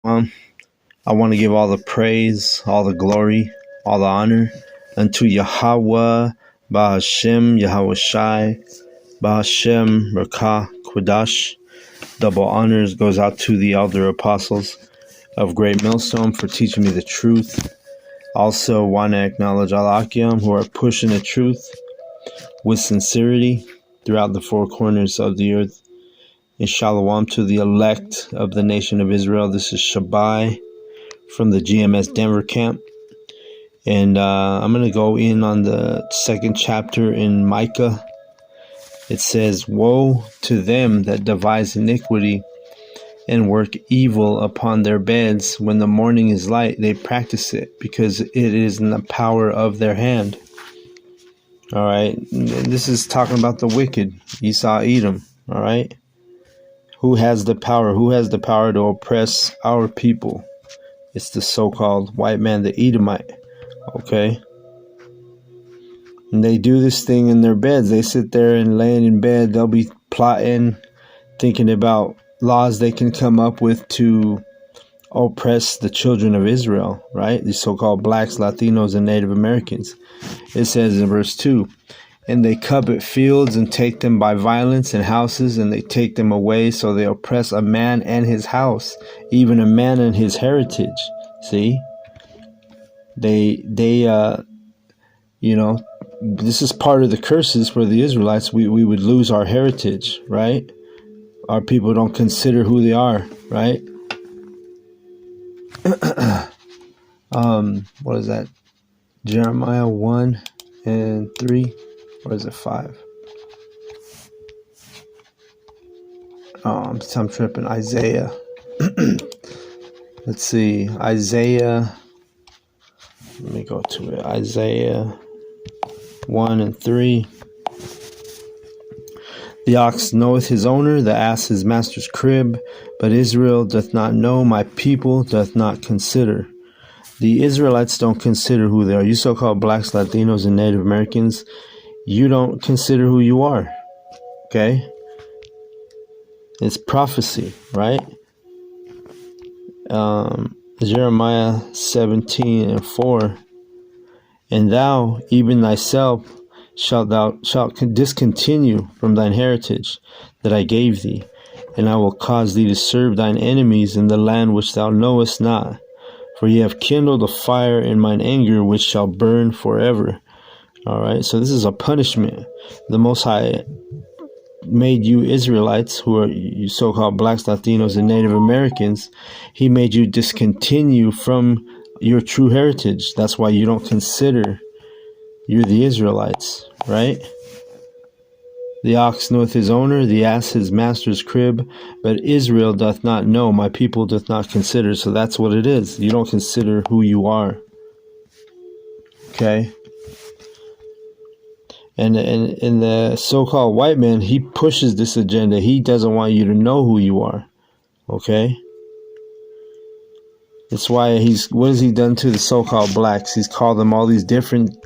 Um, I want to give all the praise, all the glory, all the honor unto Yahweh, Bahashem, Yahweh Shai, Bahashem, Rakah, Quadash. Double honors goes out to the elder apostles of Great Millstone for teaching me the truth. Also want to acknowledge Al-Akim who are pushing the truth with sincerity throughout the four corners of the earth. And Shalom to the elect of the nation of Israel. This is Shabai from the GMS Denver camp. And I'm going to go in on the second chapter in Micah. It says, "Woe to them that devise iniquity and work evil upon their beds. When the morning is light, they practice it, because it is in the power of their hand." All right. This is talking about the wicked, Esau, Edom. All right. Who has the power? Who has the power to oppress our people? It's the so-called white man, the Edomite. Okay. And they do this thing in their beds. They sit there and laying in bed. They'll be plotting, thinking about laws they can come up with to oppress the children of Israel, right? These so-called blacks, Latinos, and Native Americans. It says in verse 2, "And they covet fields and take them by violence, and houses, and they take them away. So they oppress a man and his house, even a man and his heritage." See? This is part of the curses for the Israelites. We would lose our heritage, right? Our people don't consider who they are, right? What is that? Jeremiah 1 and 3, or is it 5? I'm tripping. Isaiah. Let's see. Isaiah. Let me go to it. Isaiah 1 and 3. "The ox knoweth his owner, the ass his master's crib, but Israel doth not know, my people doth not consider." The Israelites don't consider who they are. You so-called blacks, Latinos, and Native Americans, you don't consider who you are. Okay? It's prophecy, right? Jeremiah 17 and 4. "And thou, even thyself, shalt discontinue from thine heritage that I gave thee, and I will cause thee to serve thine enemies in the land which thou knowest not. For ye have kindled a fire in mine anger, which shall burn forever." All right, so this is a punishment. The Most High made you Israelites, who are you so-called blacks, Latinos, and Native Americans. He made you discontinue from your true heritage. That's why you don't consider you're the Israelites, right? "The ox knoweth his owner, the ass his master's crib, but Israel doth not know, my people doth not consider." So that's what it is. You don't consider who you are. Okay? And the so-called white man, he pushes this agenda. He doesn't want you to know who you are. Okay? That's why what has he done to the so-called blacks? He's called them all these different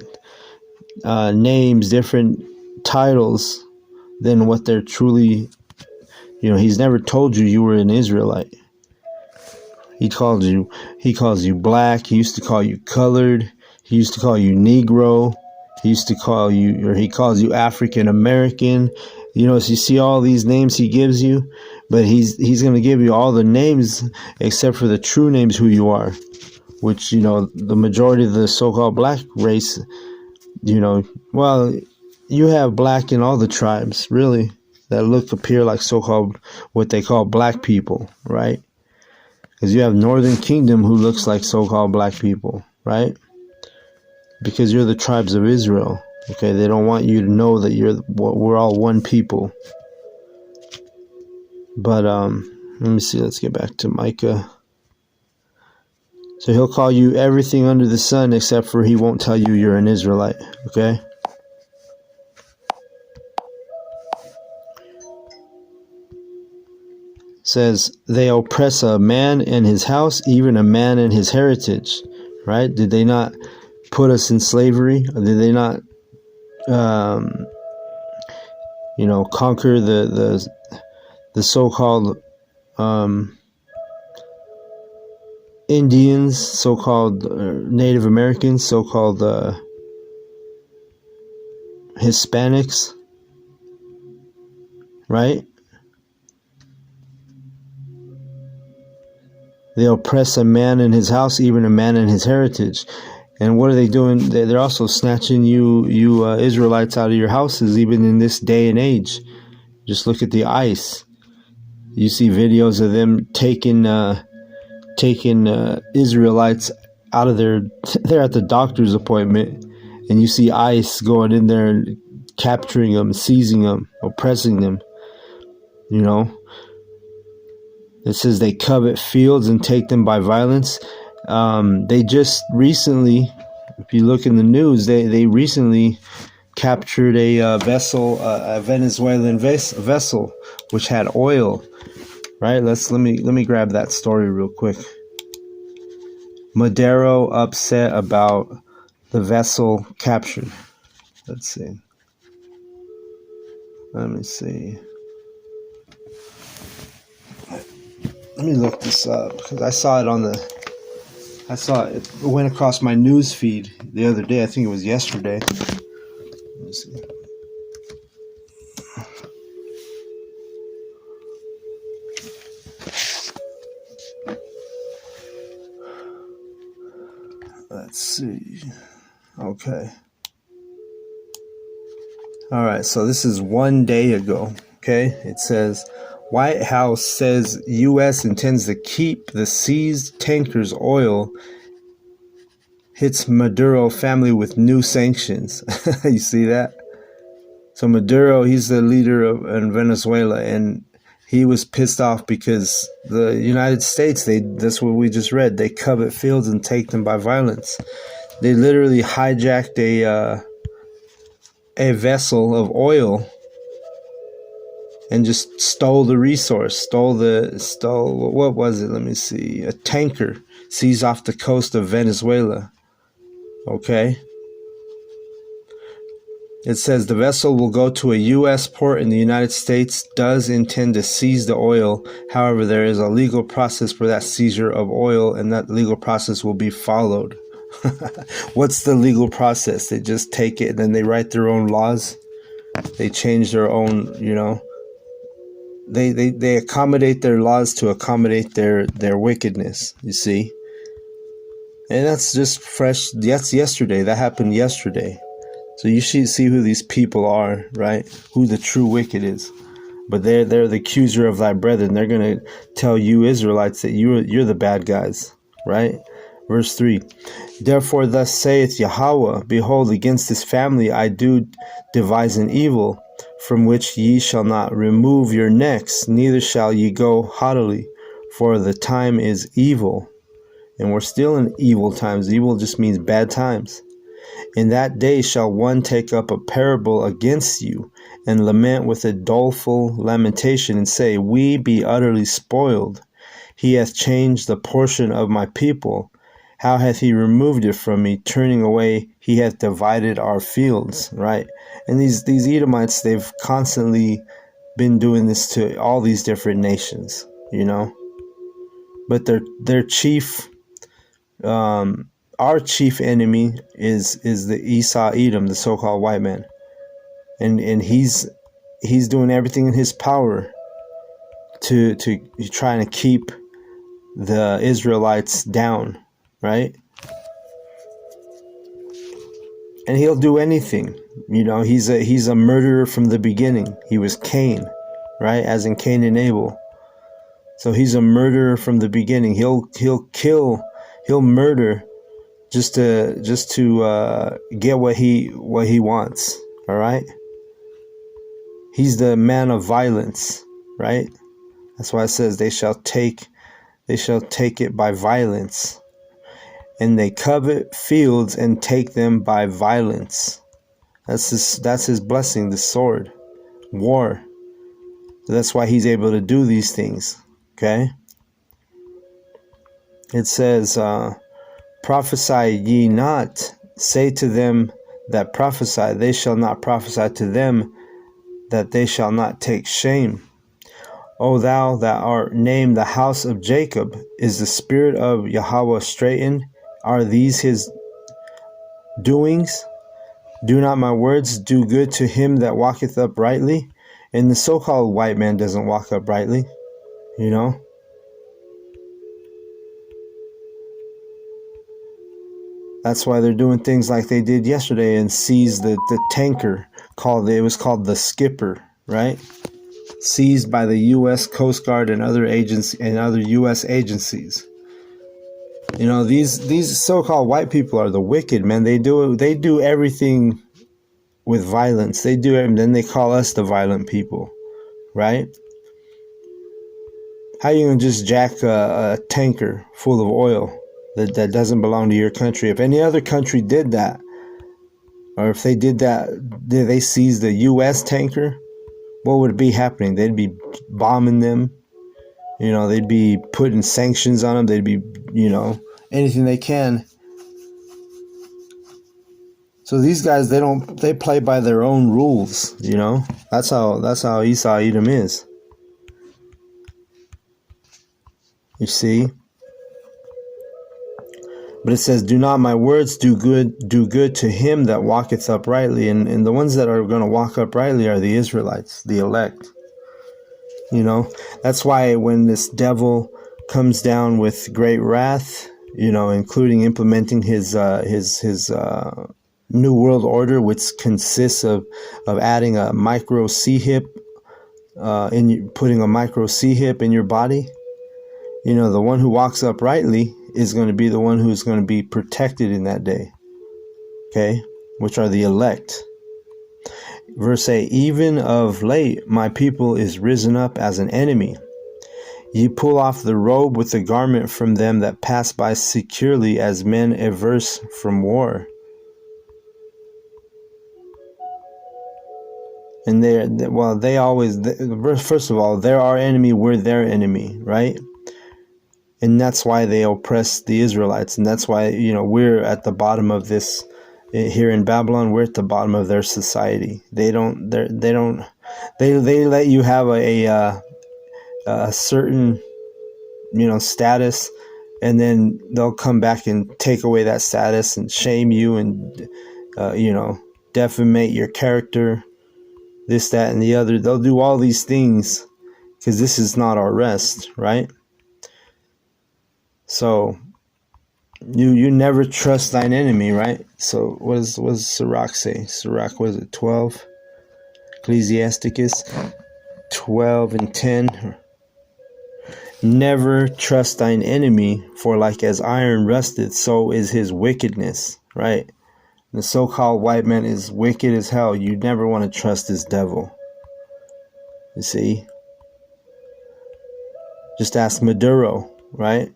names, different titles than what they're truly. He's never told you were an Israelite. He calls you black. He used to call you colored. He used to call you Negro. He calls you African American. So you see all these names he gives you, but he's going to give you all the names except for the true names who you are, which, the majority of the so-called black race, well, you have black in all the tribes, really, that appear like so-called, what they call black people, right? Because you have Northern Kingdom who looks like so-called black people, right? Because you're the tribes of Israel. Okay, they don't want you to know that we're all one people. But let me see. Let's get back to Micah. So he'll call you everything under the sun, except for he won't tell you you're an Israelite. Okay. Says they oppress a man and his house, even a man and his heritage. Right? Did they not put us in slavery? Or did they not conquer the so-called Indians, so-called Native Americans, so-called Hispanics, right? They oppress a man in his house, even a man in his heritage. And what are they doing? They're also snatching you Israelites out of your houses, even in this day and age. Just look at the ICE. You see videos of them taking Israelites out of their. They're at the doctor's appointment, and you see ICE going in there and capturing them, seizing them, oppressing them. You know. It says they covet fields and take them by violence. They just recently, if you look in the news, they recently captured a vessel, a Venezuelan vessel, which had oil. Right? Let me grab that story real quick. Maduro upset about the vessel captured. Let's see. Let me see. Let me look this up because I saw it went across my news feed the other day. I think it was yesterday. Let me see. Let's see. Okay. All right. So this is 1 day ago. Okay. It says White House says U.S. intends to keep the seized tankers oil. Hits Maduro family with new sanctions. You see that? So Maduro, he's the leader in Venezuela, and he was pissed off because the United States, that's what we just read, they covet fields and take them by violence. They literally hijacked a vessel of oil and just stole the resource, stole what was it? Let me see. A tanker seized off the coast of Venezuela. Okay. It says the vessel will go to a U.S. port in the United States, does intend to seize the oil. However, there is a legal process for that seizure of oil, and that legal process will be followed. What's the legal process? They just take it and then they write their own laws. They change their own, They accommodate their laws to accommodate their wickedness, you see. And that's just fresh. That's yesterday. That happened yesterday. So you should see who these people are, right? Who the true wicked is. But they're the accuser of thy brethren. They're going to tell you Israelites that you're the bad guys, right? Verse 3. Therefore thus saith Yahweh, behold, against this family I do devise an evil, from which ye shall not remove your necks, neither shall ye go haughtily, for the time is evil. And we're still in evil times. Evil just means bad times. In that day shall one take up a parable against you, and lament with a doleful lamentation, and say, we be utterly spoiled. He hath changed the portion of my people. How hath he removed it from me? Turning away, he hath divided our fields. Right? And these Edomites, they've constantly been doing this to all these different nations, But their chief, our chief enemy is the Esau Edom, the so-called white man, and he's doing everything in his power to trying to keep the Israelites down, right? And he'll do anything, He's a murderer from the beginning. He was Cain, right? As in Cain and Abel. So he's a murderer from the beginning. He'll kill, he'll murder just to get what he wants. All right. He's the man of violence, right? That's why it says they shall take it by violence, and they covet fields and take them by violence. That's his blessing, the sword, war. So that's why he's able to do these things. Okay. It says, prophesy ye not, say to them that prophesy, they shall not prophesy to them that they shall not take shame. O thou that art named the house of Jacob, is the spirit of Yahweh straitened? Are these his doings? Do not my words do good to him that walketh uprightly? And the so-called white man doesn't walk uprightly, you know. That's why they're doing things like they did yesterday and seized the tanker it was called the Skipper, right? Seized by the U.S. Coast Guard and other U.S. agencies. You know, these so-called white people are the wicked, man. They do everything with violence. They do it, and then they call us the violent people, right? How you gonna just jack a tanker full of oil that doesn't belong to your country? If any other country did that, or if they did that, did they seize the U.S. tanker? What would be happening? They'd be bombing them. You know, they'd be putting sanctions on them. They'd be, you know, anything they can. So these guys, they play by their own rules, you know. That's how Esau Edom is. You see? But it says, do not my words do good to him that walketh uprightly. And the ones that are going to walk uprightly are the Israelites, the elect. You know, that's why when this devil comes down with great wrath, you know, including implementing his New World Order, which consists of adding a micro C-hip, putting a micro C-hip in your body. You know, the one who walks uprightly is going to be the one who's going to be protected in that day. Okay? Which are the elect. Verse 8, even of late my people is risen up as an enemy. Ye pull off the robe with the garment from them that pass by securely as men averse from war. And first of all, they're our enemy, we're their enemy, right? And that's why they oppress the Israelites. And that's why, you know, we're at the bottom of this here in Babylon. We're at the bottom of their society. They let you have a certain, you know, status, and then they'll come back and take away that status and shame you and, you know, defamate your character, this, that, and the other. They'll do all these things because this is not our rest, right? So you never trust thine enemy, right? So what does Sirach say? Sirach, what is it, 12? Ecclesiasticus 12 and 10. Never trust thine enemy, for like as iron rusteth, so is his wickedness, right? The so-called white man is wicked as hell. You never want to trust this devil. You see? Just ask Maduro, right?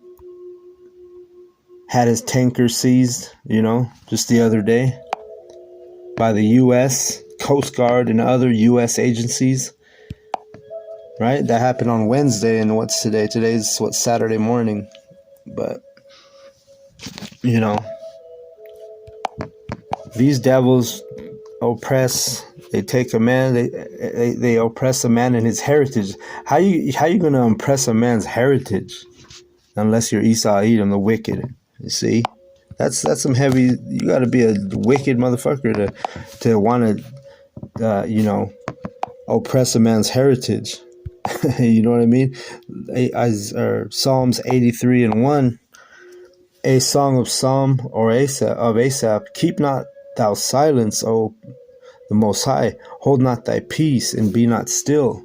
Had his tanker seized, you know, just the other day by the U.S. Coast Guard and other U.S. agencies, right? That happened on Wednesday, and what's today? Today's, Saturday morning. But, you know, these devils oppress. They take a man. They oppress a man and his heritage. How you gonna oppress a man's heritage unless you're Esau Edom, the wicked? You see, that's some heavy. You got to be a wicked motherfucker to want to, you know, oppress a man's heritage. You know what I mean? Psalms 83 and 1, a song of Psalm or Asaph. Keep not thou silence, O the Most High. Hold not thy peace, and be not still.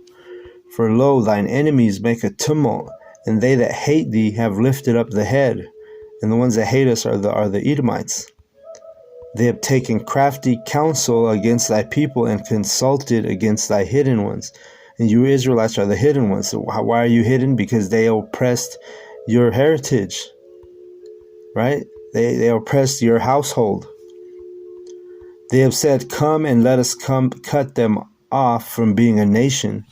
For lo, thine enemies make a tumult, and they that hate thee have lifted up the head. And the ones that hate us are the Edomites. They have taken crafty counsel against thy people and consulted against thy hidden ones. And you Israelites are the hidden ones. So why are you hidden? Because they oppressed your heritage, right? They oppressed your household. They have said, come and let us cut them off from being a nation,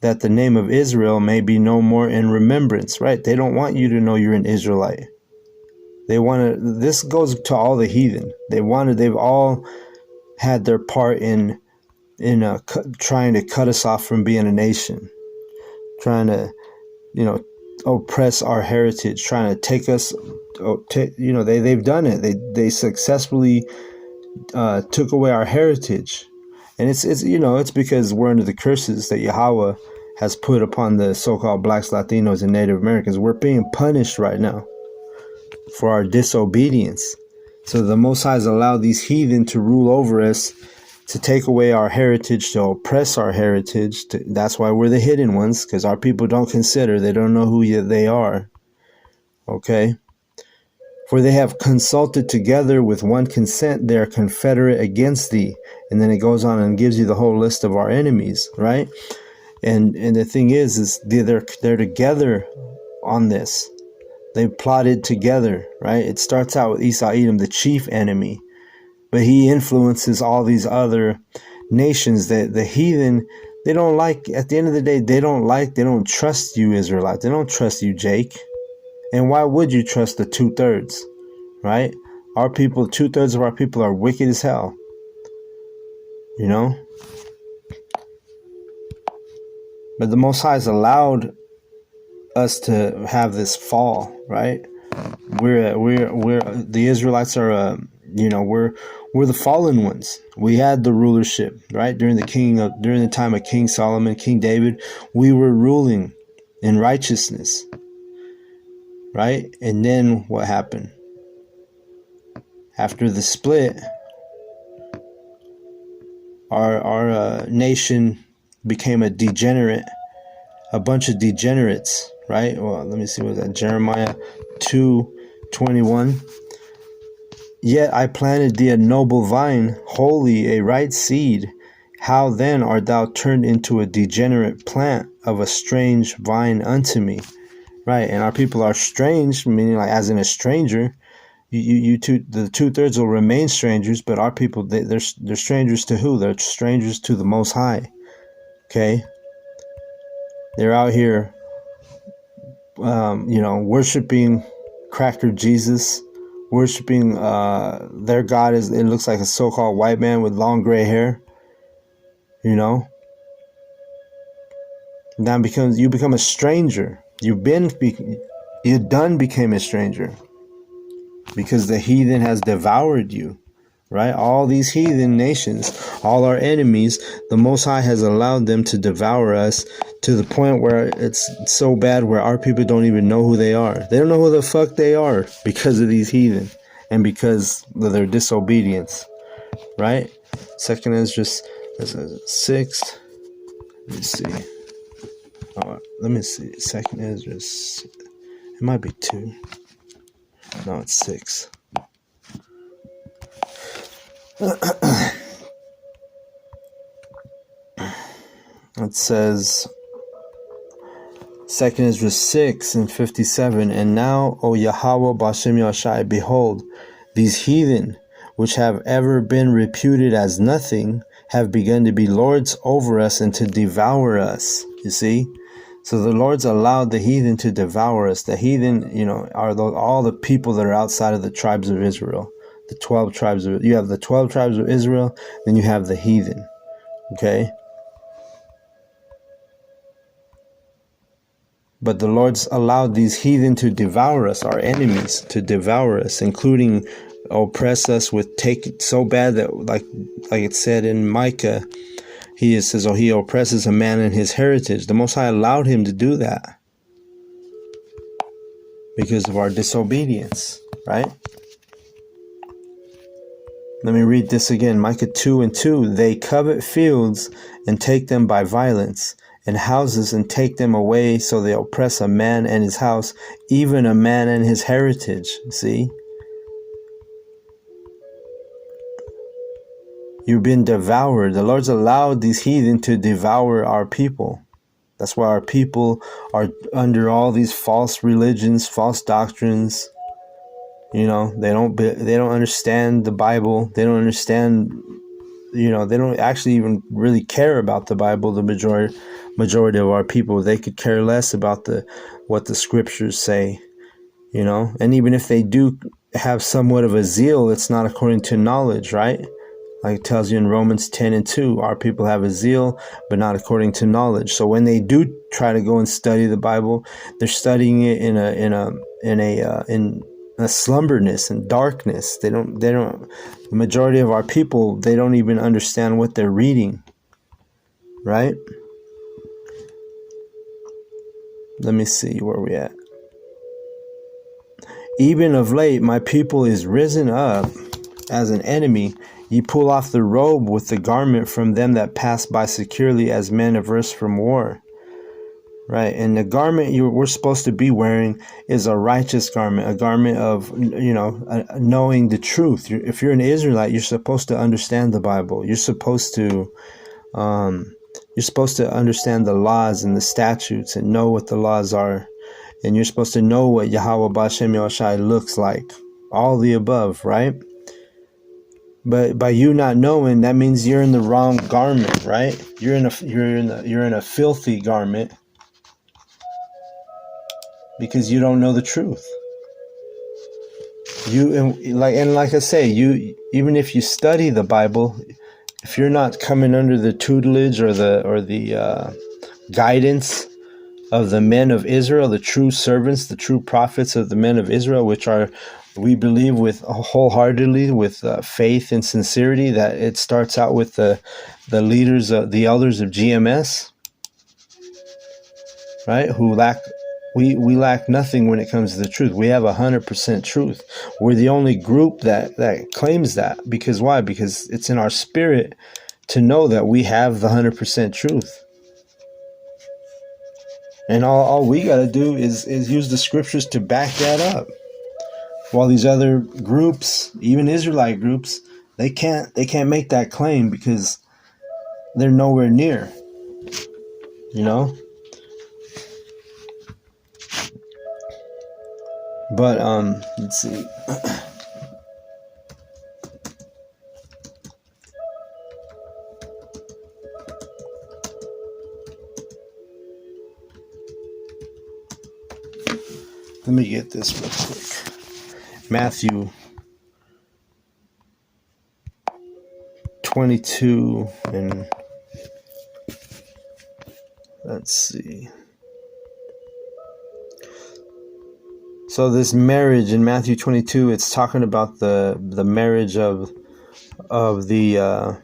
that the name of Israel may be no more in remembrance, right? They don't want you to know you're an Israelite. They want to. This goes to all the heathen. They've all had their part in trying to cut us off from being a nation, trying to, oppress our heritage, trying to take us. They've done it. They successfully took away our heritage, and it's because we're under the curses that Yahweh has put upon the so-called blacks, Latinos, and Native Americans. We're being punished right now for our disobedience. So the Most High has allowed these heathen to rule over us, to take away our heritage, to oppress our heritage. That's why we're the hidden ones, because our people don't consider, they don't know who they are. Okay? For they have consulted together with one consent, they are confederate against thee. And then it goes on and gives you the whole list of our enemies, right? And the thing is they're together on this. They plotted together, right? It starts out with Esau Edom, the chief enemy, but he influences all these other nations that the heathen, they don't like. At the end of the day, they don't trust you, Israelites. They don't trust you, Jake. And why would you trust the 2/3, right? Our people, 2/3 of our people are wicked as hell, But the Most High has allowed us to have this fall, right? We're the Israelites are, we're the fallen ones. We had the rulership, right? During the time of King Solomon, King David, we were ruling in righteousness, right? And then what happened? After the split, our nation became a bunch of degenerates, right? Well, let me see, what was that? Jeremiah 2:21. Yet I planted thee a noble vine, holy, a right seed. How then art thou turned into a degenerate plant of a strange vine unto me? Right, and our people are strange, meaning like as in a stranger. The 2/3 will remain strangers, but our people, they're strangers to who? They're strangers to the Most High. Okay, they're out here, worshiping Cracker Jesus, worshiping their God it looks like a so-called white man with long gray hair. Now you become a stranger. You done became a stranger. Because the heathen has devoured you, right? All these heathen nations, all our enemies, the Most High has allowed them to devour us to the point where it's so bad where our people don't even know who they are. They don't know who the fuck they are because of these heathen and because of their disobedience, right? Second Ezra 6. Let me see. Second Ezra. It might be 2. No, it's 6. It says, 2 Ezra 6:57, and now, O Yahweh B'Shem Yahshai, behold, these heathen, which have ever been reputed as nothing, have begun to be lords over us and to devour us. You see? So the Lord's allowed the heathen to devour us. The heathen, are all the people that are outside of the tribes of Israel. The 12 tribes of you have the 12 tribes of Israel, then you have the heathen. Okay? But the Lord's allowed these heathen to devour us, our enemies, to devour us, including oppress us with so bad that like it said in Micah, he says, he oppresses a man in his heritage. The Most High allowed him to do that because of our disobedience, right? Let me read this again. Micah 2:2. They covet fields and take them by violence, and houses and take them away. So they oppress a man and his house, even a man and his heritage. See? You've been devoured. The Lord's allowed these heathen to devour our people. That's why our people are under all these false religions, false doctrines. They don't understand the Bible. They don't understand, they don't actually even really care about the Bible. The majority of our people, they could care less about what the scriptures say, and even if they do have somewhat of a zeal, it's not according to knowledge, right? Like it tells you in Romans 10:2, our people have a zeal, but not according to knowledge. So when they do try to go and study the Bible, they're studying it in a slumberness and darkness. They don't. The majority of our people, they don't even understand what they're reading. Right? Let me see where we at. Even of late, my people is risen up as an enemy. Ye pull off the robe with the garment from them that pass by securely as men averse from war. Right? And the garment we're supposed to be wearing is a righteous garment, a garment of, knowing the truth. If you're an Israelite, you're supposed to understand the Bible. You're supposed to understand the laws and the statutes and know what the laws are. And you're supposed to know what Yahweh B'Shem Yahushai looks like. All the above, right? But by you not knowing, that means you're in the wrong garment, right? You're in a filthy garment because you don't know the truth. Like I say, even if you study the Bible, if you're not coming under the tutelage or the guidance of the men of Israel, the true servants, the true prophets of the men of Israel, which are, we believe with wholeheartedly, with faith and sincerity, that it starts out with the leaders, the elders of GMS, right? We lack nothing when it comes to the truth. We have 100% truth. We're the only group that claims that. Because why? Because it's in our spirit to know that we have the 100% truth. And all we got to do is use the scriptures to back that up. While these other groups, even Israelite groups, they can't make that claim because they're nowhere near. But let's see. Let me get this real quick. Matthew 22 and let's see. So this marriage in Matthew 22, it's talking about the marriage of the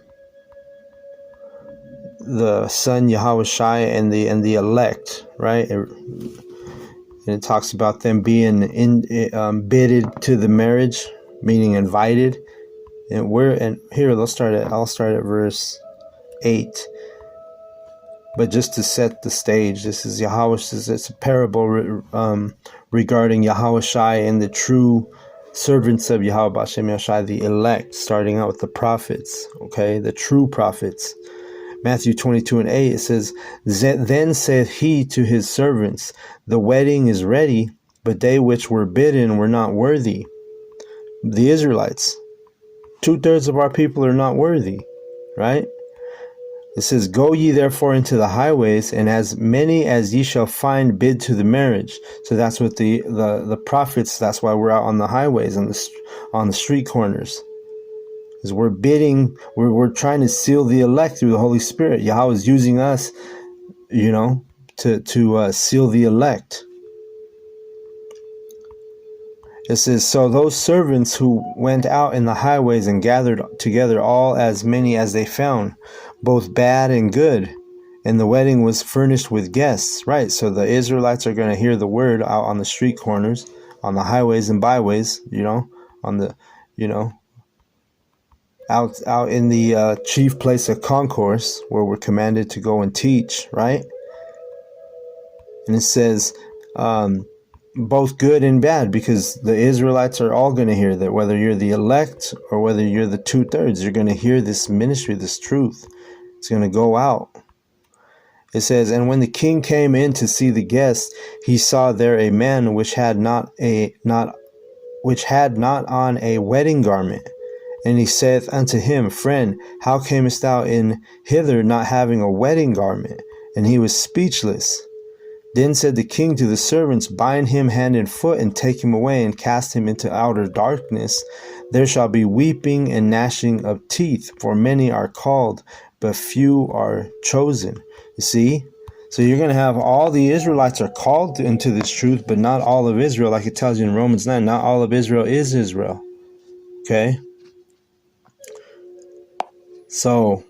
son Yahushai and the elect, right? And it talks about them being bidded to the marriage, meaning invited. And here I'll start at verse 8. But just to set the stage, this is it's a parable regarding Yahushai and the true servants of Yahweh B'Shem Yahushai, the elect, starting out with the prophets, okay, the true prophets. Matthew 22 and 8, it says, Then saith he to his servants, The wedding is ready, but they which were bidden were not worthy. The Israelites, 2/3 of our people are not worthy, right? It says, Go ye therefore into the highways, and as many as ye shall find bid to the marriage. So that's what the prophets, that's why we're out on the highways, on the street corners. Because we're bidding, we're trying to seal the elect through the Holy Spirit. Yahweh is using us, to seal the elect. It says, So those servants who went out in the highways and gathered together all as many as they found, both bad and good, and the wedding was furnished with guests. Right, so the Israelites are going to hear the word out on the street corners, on the highways and byways, on the, out in the chief place of concourse, where we're commanded to go and teach, right? And it says, both good and bad, because the Israelites are all going to hear that, whether you're the elect or whether you're the 2/3, you're going to hear this ministry, this truth. It's going to go out. It says, And when the king came in to see the guests, he saw there a man which had not on a wedding garment. And he saith unto him, Friend, how camest thou in hither not having a wedding garment? And he was speechless. Then said the king to the servants, bind him hand and foot, and take him away, and cast him into outer darkness. There shall be weeping and gnashing of teeth, for many are called, but few are chosen. You see? So you're going to have all the Israelites are called into this truth, but not all of Israel, like it tells you in Romans 9. Not all of Israel is Israel. Okay? So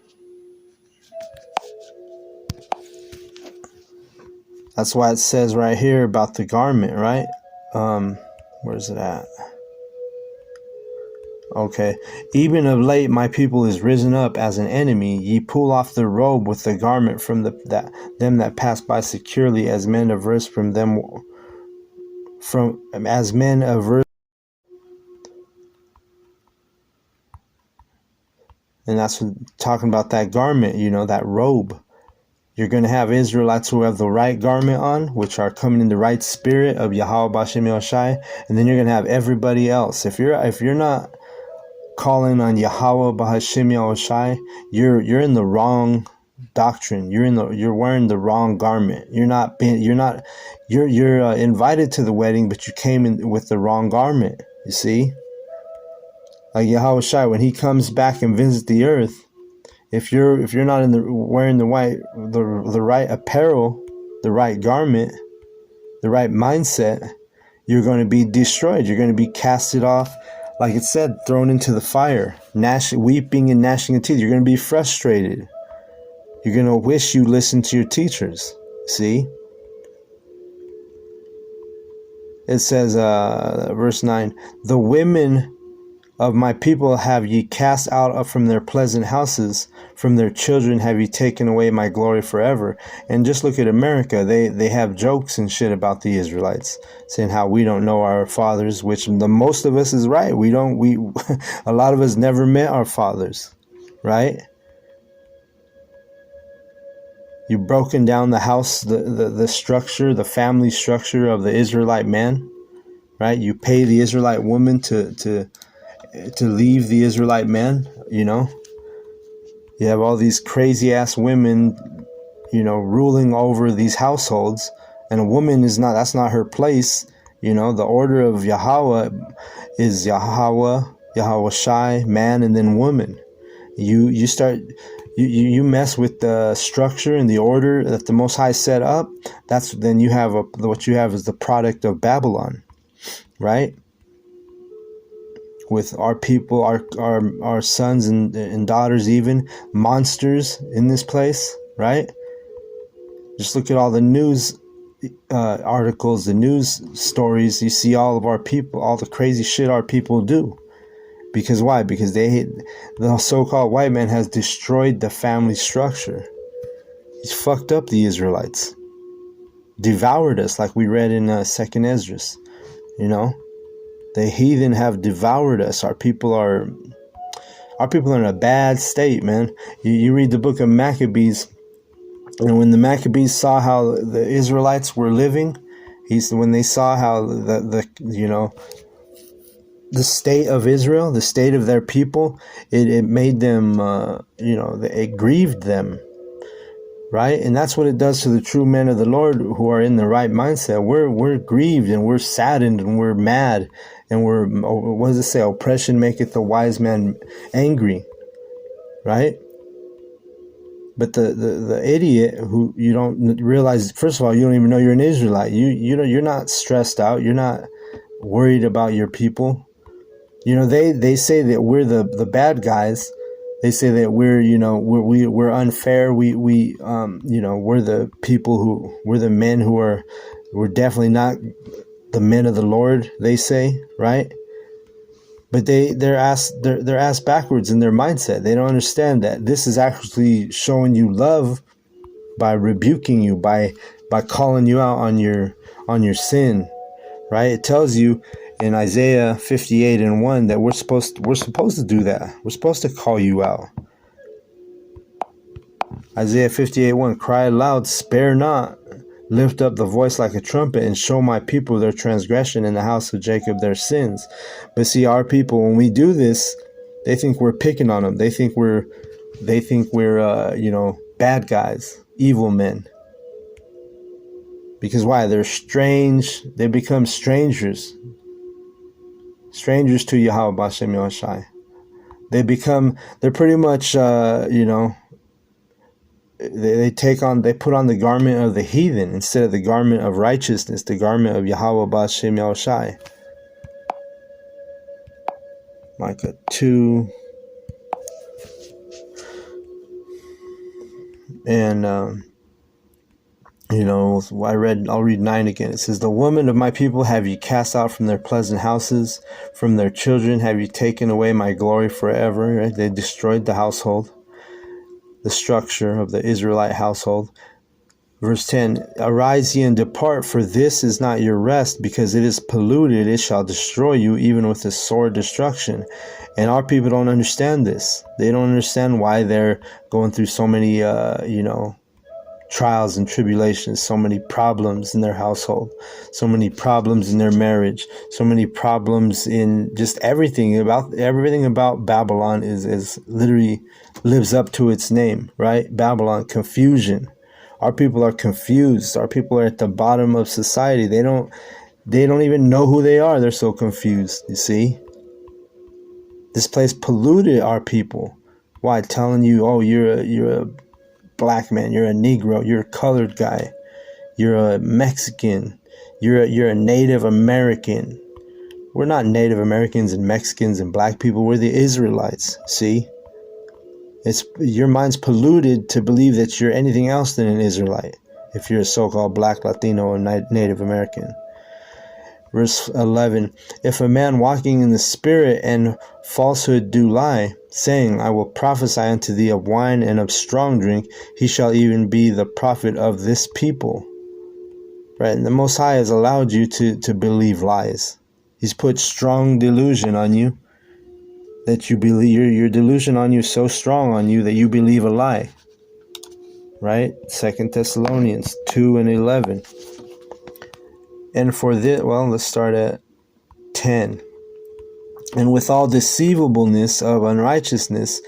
that's why it says right here about the garment, right? Where's it at? Okay. Even of late my people is risen up as an enemy. Ye pull off the robe with the garment from them that pass by securely, as men averse from them, as men averse. And that's talking about that garment, that robe. You're going to have Israelites who have the right garment on, which are coming in the right spirit of Yahweh B'Shem Yahushai, and then you're going to have everybody else. If you're not calling on Yahweh B'Shem Yahushai, you're in the wrong doctrine. You're wearing the wrong garment. You're invited to the wedding, but you came in with the wrong garment. You see, like Yahushai, when he comes back and visits the earth, if you're not wearing the right apparel, the right garment, the right mindset, you're going to be destroyed. You're going to be casted off, like it said, thrown into the fire, weeping and gnashing of teeth. You're going to be frustrated. You're going to wish you listened to your teachers. See? It says, verse 9, the women of my people have ye cast out from their pleasant houses, from their children have ye taken away my glory forever. And just look at America. They have jokes and shit about the Israelites, saying how we don't know our fathers, which the most of us is right. We a lot of us never met our fathers, right? You've broken down the house, the structure, the family structure of the Israelite man, right? You pay the Israelite woman to leave the Israelite man. You have all these crazy ass women, ruling over these households, and a woman that's not her place. The order of Yahweh is Yahweh Shai, man, and then woman. You start, you mess with the structure and the order that the Most High set up. Then you have what you have is the product of Babylon, right? With our people, our sons and daughters, even monsters in this place, right? Just look at all the news articles, the news stories. You see all of our people, all the crazy shit our people do. Because why? Because the so-called white man has destroyed the family structure. He's fucked up the Israelites, devoured us, like we read in 2nd Esdras. The heathen have devoured us. Our people are in a bad state, man. You read the book of Maccabees, and when the Maccabees saw how the Israelites were living, when they saw how the state of Israel, the state of their people, it made them, it grieved them, right? And that's what it does to the true men of the Lord who are in the right mindset. We're grieved and we're saddened and we're mad. And what does it say? Oppression maketh the wise man angry, right? But the idiot who you don't realize, first of all, you don't even know you're an Israelite. You're not stressed out. You're not worried about your people. They say that we're the bad guys. They say that we're unfair. We're the people we're the men we're definitely not the men of the Lord, they say, right? But they're ass backwards in their mindset. They don't understand that this is actually showing you love by rebuking you, by calling you out on your sin, right? It tells you in Isaiah 58:1 that we're supposed to do that. We're supposed to call you out. Isaiah 58:1, cry aloud, spare not. Lift up the voice like a trumpet and show my people their transgression and the house of Jacob their sins. But see, our people, when we do this, they think we're picking on them. They think we're bad guys, evil men. Because why? They're strange. They become strangers. Strangers to Yahweh B'Shem Yahushai. They're pretty much, they put on the garment of the heathen instead of the garment of righteousness, the garment of Yahweh B'Shem Yahushai. Micah 2. And, I'll read 9 again. It says, the women of my people have you cast out from their pleasant houses. From their children have you taken away my glory forever. Right? They destroyed the household, the structure of the Israelite household. Verse 10, arise ye and depart, for this is not your rest, because it is polluted. It shall destroy you, even with a sword destruction. And our people don't understand this. They don't understand why they're going through so many, trials and tribulations, so many problems in their household, so many problems in their marriage, so many problems in just everything about Babylon is literally lives up to its name, right? Babylon, confusion. Our people are confused. Our people are at the bottom of society. They don't even know who they are. They're so confused. You see, this place polluted our people. Why? Telling you, oh, you're a black man, you're a Negro, you're a colored guy, you're a Mexican, you're a Native American. We're not Native Americans and Mexicans and black people. We're the Israelites. See, your mind's polluted to believe that you're anything else than an Israelite if you're a so-called black, Latino, or Native American. Verse 11, if a man walking in the spirit and falsehood do lie, saying, I will prophesy unto thee of wine and of strong drink, he shall even be the prophet of this people. Right? And the Most High has allowed you to believe lies. He's put strong delusion on you, that you believe, your delusion on you is so strong on you that you believe a lie. Right? 2 Thessalonians 2 and 11. And for this, let's start at 10. And with all deceivableness of unrighteousness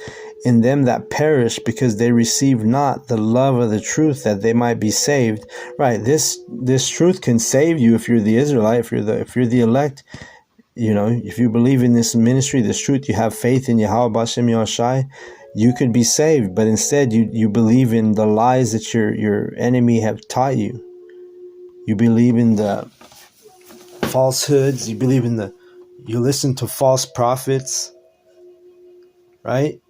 in them that perish, because they receive not the love of the truth, that they might be saved. Right. This truth can save you if you're the Israelite, if you're the elect. If you believe in this ministry, this truth, you have faith in Yahweh B'Shem Yahushai, you could be saved. But instead, you believe in the lies that your enemy have taught you. You believe in the falsehoods. You listen to false prophets, right?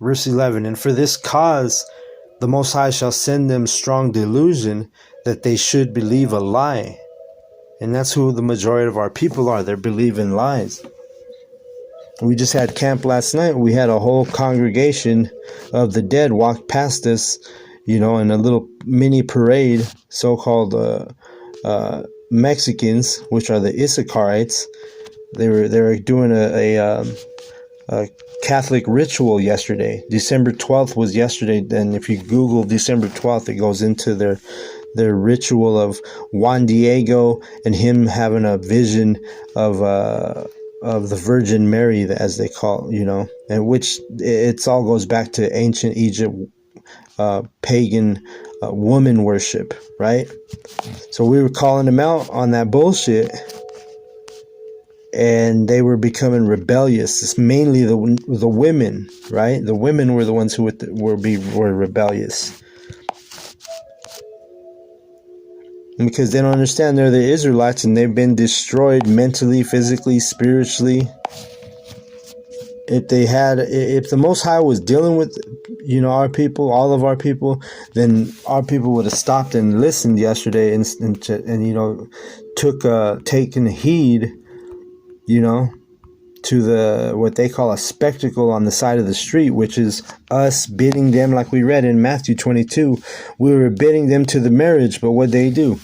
Verse 11, and for this cause the Most High shall send them strong delusion, that they should believe a lie. And that's who the majority of our people are. They're believing lies. We just had camp last night. We had a whole congregation of the dead walk past us, in a little mini parade, so-called Mexicans, which are the Issacharites. They were doing a Catholic ritual yesterday. December 12th was yesterday, and if you Google December 12th, it goes into their ritual of Juan Diego and him having a vision of the Virgin Mary, as they call, and which it all goes back to ancient Egypt, pagan woman worship, right? So we were calling them out on that bullshit, and they were becoming rebellious. It's mainly the women, right? The women were the ones who were rebellious, and because they don't understand they're the Israelites and they've been destroyed mentally, physically, spiritually. If the Most High was dealing with, our people, all of our people, then our people would have stopped and listened yesterday and taken heed, to what they call a spectacle on the side of the street, which is us bidding them, like we read in Matthew 22. We were bidding them to the marriage, but what they do?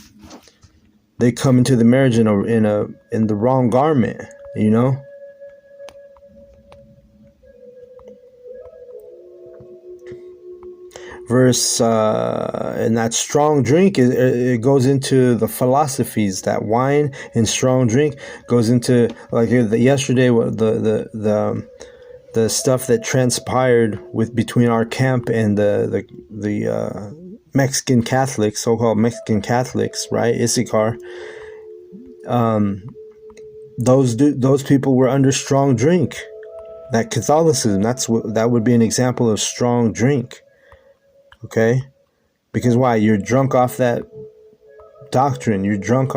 They come into the marriage in the wrong garment, Verse and that strong drink, it goes into the philosophies. That wine and strong drink goes into, like yesterday, the stuff that transpired between our camp and the Mexican Catholics, so-called Mexican Catholics, right? Issachar. Those people were under strong drink. That Catholicism, that would be an example of strong drink. Okay, because why? You're drunk off that doctrine. You're drunk.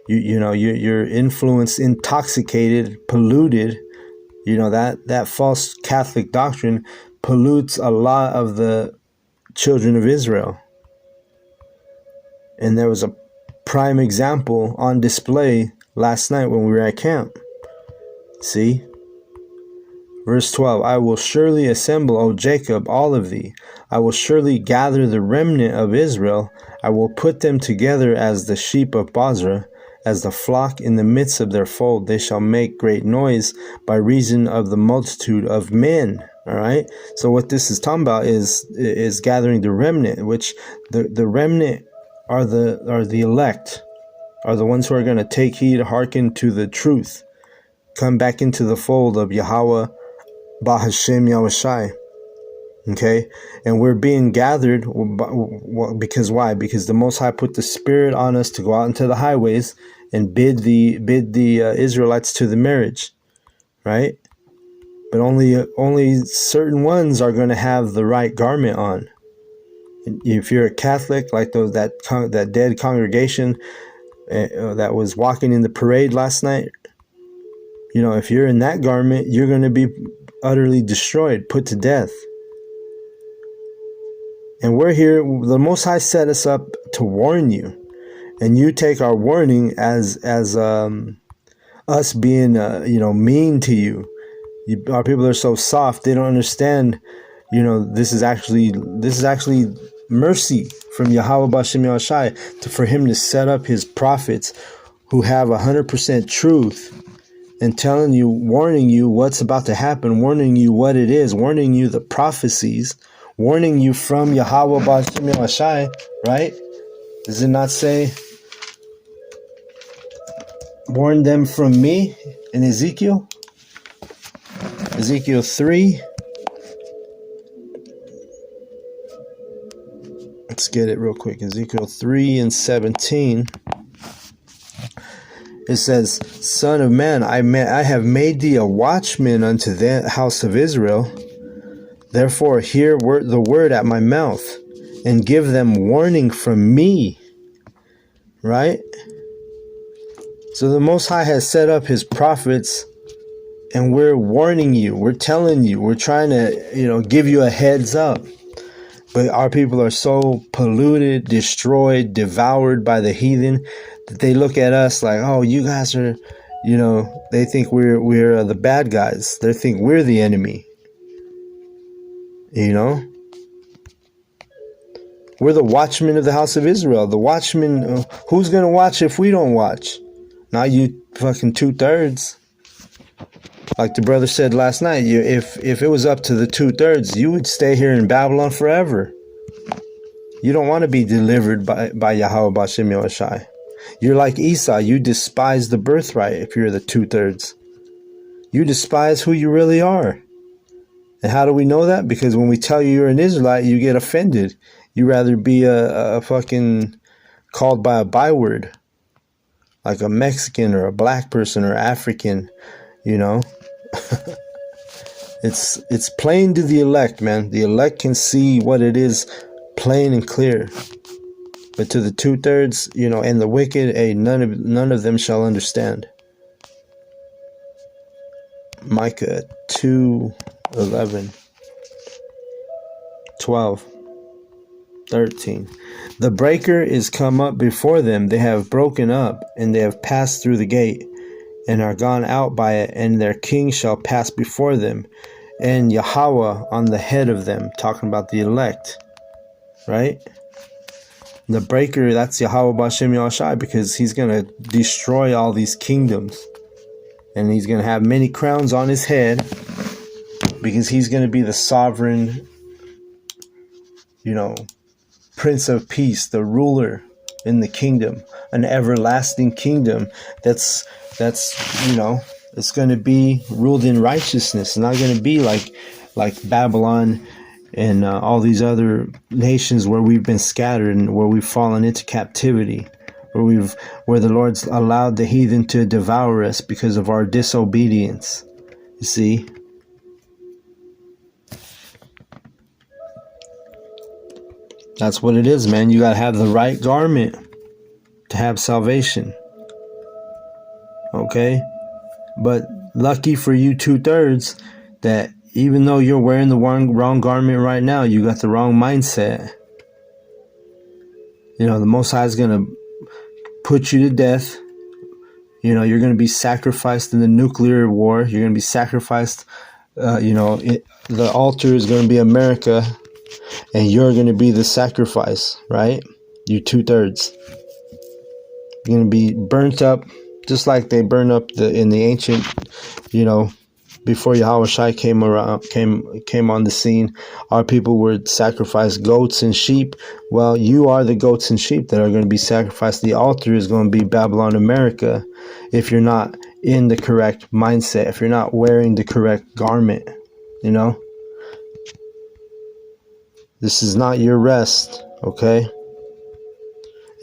You're influenced, intoxicated, polluted. That false Catholic doctrine pollutes a lot of the children of Israel. And there was a prime example on display last night when we were at camp. See? Verse 12, I will surely assemble, O Jacob, all of thee. I will surely gather the remnant of Israel. I will put them together as the sheep of Bozrah, as the flock in the midst of their fold. They shall make great noise by reason of the multitude of men. All right. So what this is talking about is gathering the remnant, which the remnant are the elect, are the ones who are going to take heed, hearken to the truth, come back into the fold of Yahweh Bahashem Yahushai. Okay, and we're being gathered because why? Because the Most High put the Spirit on us to go out into the highways and bid the Israelites to the marriage, right? But only certain ones are going to have the right garment on. If you're a Catholic, like that dead congregation that was walking in the parade last night, if you're in that garment, you're going to be utterly destroyed, put to death. And we're here, the Most High set us up to warn you. And you take our warning as us being, mean to you. Our people are so soft, they don't understand, this is actually mercy from Yahweh Bashem Yahushai for him to set up his prophets who have 100% truth and telling you, warning you what's about to happen, warning you what it is, warning you the prophecies, warning you from Yahweh Bashem Yahushai, right? Does it not say, warn them from me in Ezekiel? Ezekiel 3. Let's get it real quick. Ezekiel 3:17. It says, Son of man, I have made thee a watchman unto the house of Israel. Therefore hear the word at my mouth, and give them warning from me. Right? So the Most High has set up his prophets, and we're warning you. We're telling you. We're trying to, give you a heads up. But our people are so polluted, destroyed, devoured by the heathen that they look at us like, oh, you guys are, they think we're the bad guys. They think we're the enemy. We're the watchmen of the house of Israel. The watchmen, who's going to watch if we don't watch? Not you fucking 2/3. Like the brother said last night, if it was up to the 2/3, you would stay here in Babylon forever. You don't want to be delivered by Yahweh Bashem Yahushai. You're like Esau. You despise the birthright if you're the 2/3. You despise who you really are. And how do we know that? Because when we tell you you're an Israelite, you get offended. You rather be a fucking called by a byword, like a Mexican or a black person or African, It's plain to the elect, man. The elect can see what it is plain and clear. But to the 2/3, and the wicked, none of them shall understand. Micah 2:11, 12, 13. The breaker is come up before them. They have broken up, and they have passed through the gate, and are gone out by it, and their king shall pass before them, and Yahweh on the head of them, talking about the elect, right? The breaker, that's Yahweh Bashem Yahushai, because he's going to destroy all these kingdoms, and he's going to have many crowns on his head, because he's going to be the sovereign, Prince of Peace, the ruler in the kingdom, an everlasting kingdom that's it's going to be ruled in righteousness. It's not going to be like Babylon and all these other nations where we've been scattered and where we've fallen into captivity, where the Lord's allowed the heathen to devour us because of our disobedience. You see? That's what it is, man. You got to have the right garment to have salvation. Okay? But lucky for you 2/3 that even though you're wearing the wrong garment right now, you got the wrong mindset. You know, the Most High is going to put you to death. You know, you're going to be sacrificed in the nuclear war. You're going to be sacrificed. The altar is going to be America, and you're going to be the sacrifice, right? You 2/3. You're going to be burnt up, just like they burn up in the ancient, before Yahushua came on the scene. Our people would sacrifice goats and sheep. Well, you are the goats and sheep that are going to be sacrificed. The altar is going to be Babylon, America, if you're not in the correct mindset, if you're not wearing the correct garment. This is not your rest, okay?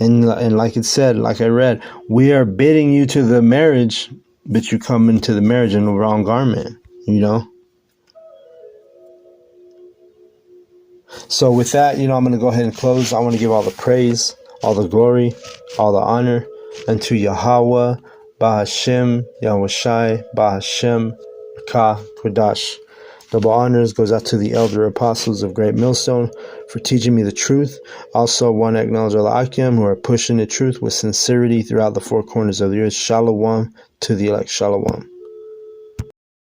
And like it said, like I read, we are bidding you to the marriage, but you come into the marriage in the wrong garment, So with that, I'm going to go ahead and close. I want to give all the praise, all the glory, all the honor unto Yahweh, Bahashem, Yahushai, Bahashem, Ka, Kodash. Double honors goes out to the elder apostles of Great Millstone for teaching me the truth. Also, want to acknowledge all the Akim who are pushing the truth with sincerity throughout the four corners of the earth. Shalom to the elect. Shalom.